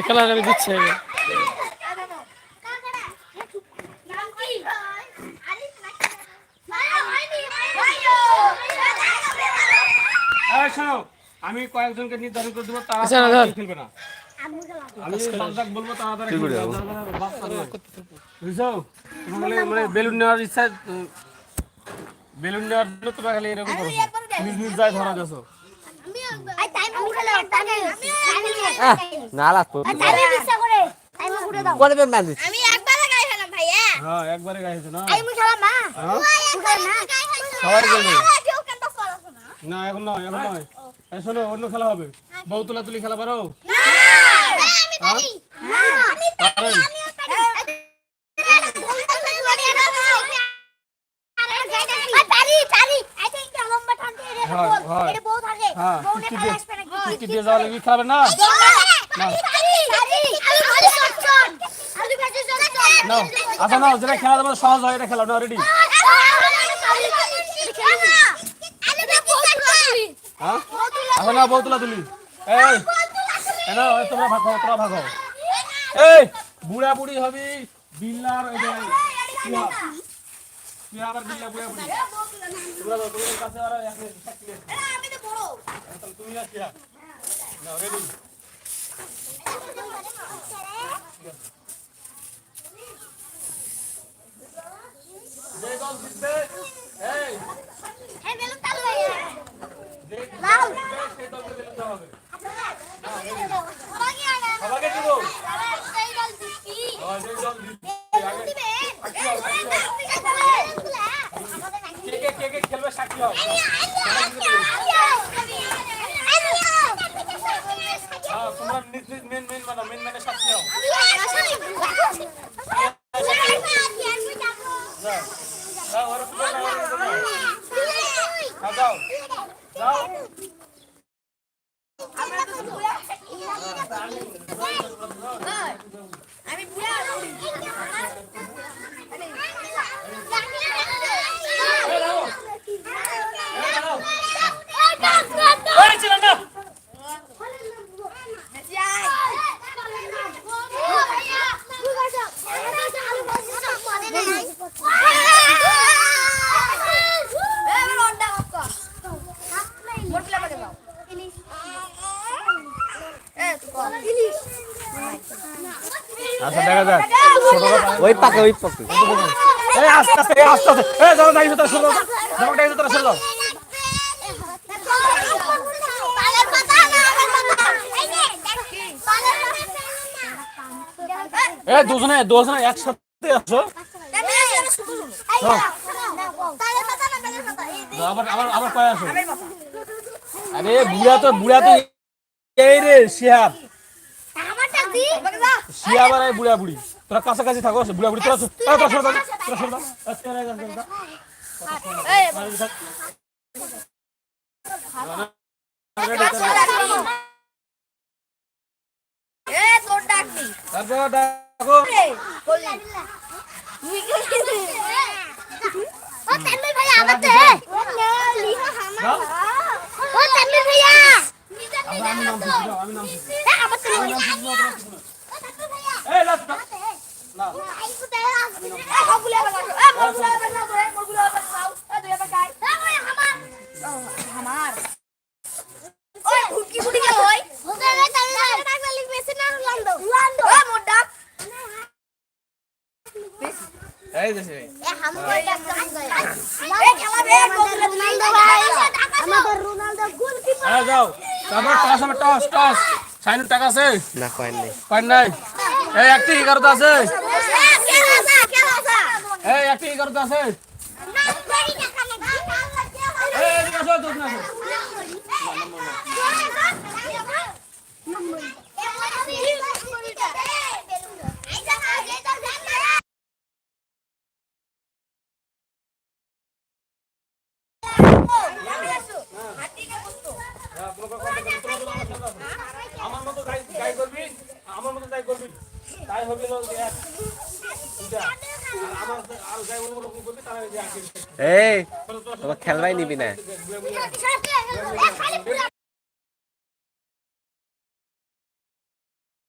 খেলা আমি দিচ্ছি আমি কয়েকজনকে নির্ধারণ করে দেবো তারা খেলবে না আমি বলবো তাড়াতাড়ি বুঝছো মানে বেলুন নেওয়ার ইচ্ছা বেলুন নেওয়ার জন্য তোমরা খালি এরকম করো নিজ নিজ যায় ধরা যাচ্ছ না লাগতো হ্যাঁ একবারে গাইছে না না এখন নয় এখন নয় শোনো অন্য খেলা হবে বউ তুলাতুলি খেলা পারো খেলাবে না আচ্ছা না যেটা খেলা তোমার সহজ হয় এটা খেলা না রেডি এখন না বউ তুলাতুলি এই তোমরা ভাগো এই বুড়া বুড়ি হবি বিল্লার আবার বিল্লা বুড়া বুড়ি তোমার কাছে আর তুমি না রেডি যে দল জিতবে এই বেলুন চালু হয়ে লাল সেই দলকে বেলুন দেওয়া হবে সবাইকে দিব সেই দল জিতবি সেই দল জিতবে কে খেলবে সাক্ষী হও তোমরা মেন বানাও মেন মানে সাক্ষী হও যাও যাও আমি বুড়া আচ্ছা দেখা যাক ওই পাকে এই আস্তে আস্তে এই যাও যাই ভিতরে সরো যাও যাই ভিতরে সরো এই দুজনে একসাথে আসো আবার পায়ে আসো আরে বুড়া তো এই রে শিহাব শিহাব আর বুড়া বুড়ি তোরা কাছাকাছি থাকো বুড়া বুড়ি তোরা যাও টস সাইন টাকা আছে না কয়েন নাই এই একটি 11 আছে এই একটি 11 আছে এই এদিকে আসো দুধ না আমার মতো গাই করবি তাই হবে না এই তোমার খেলবাই নিবি না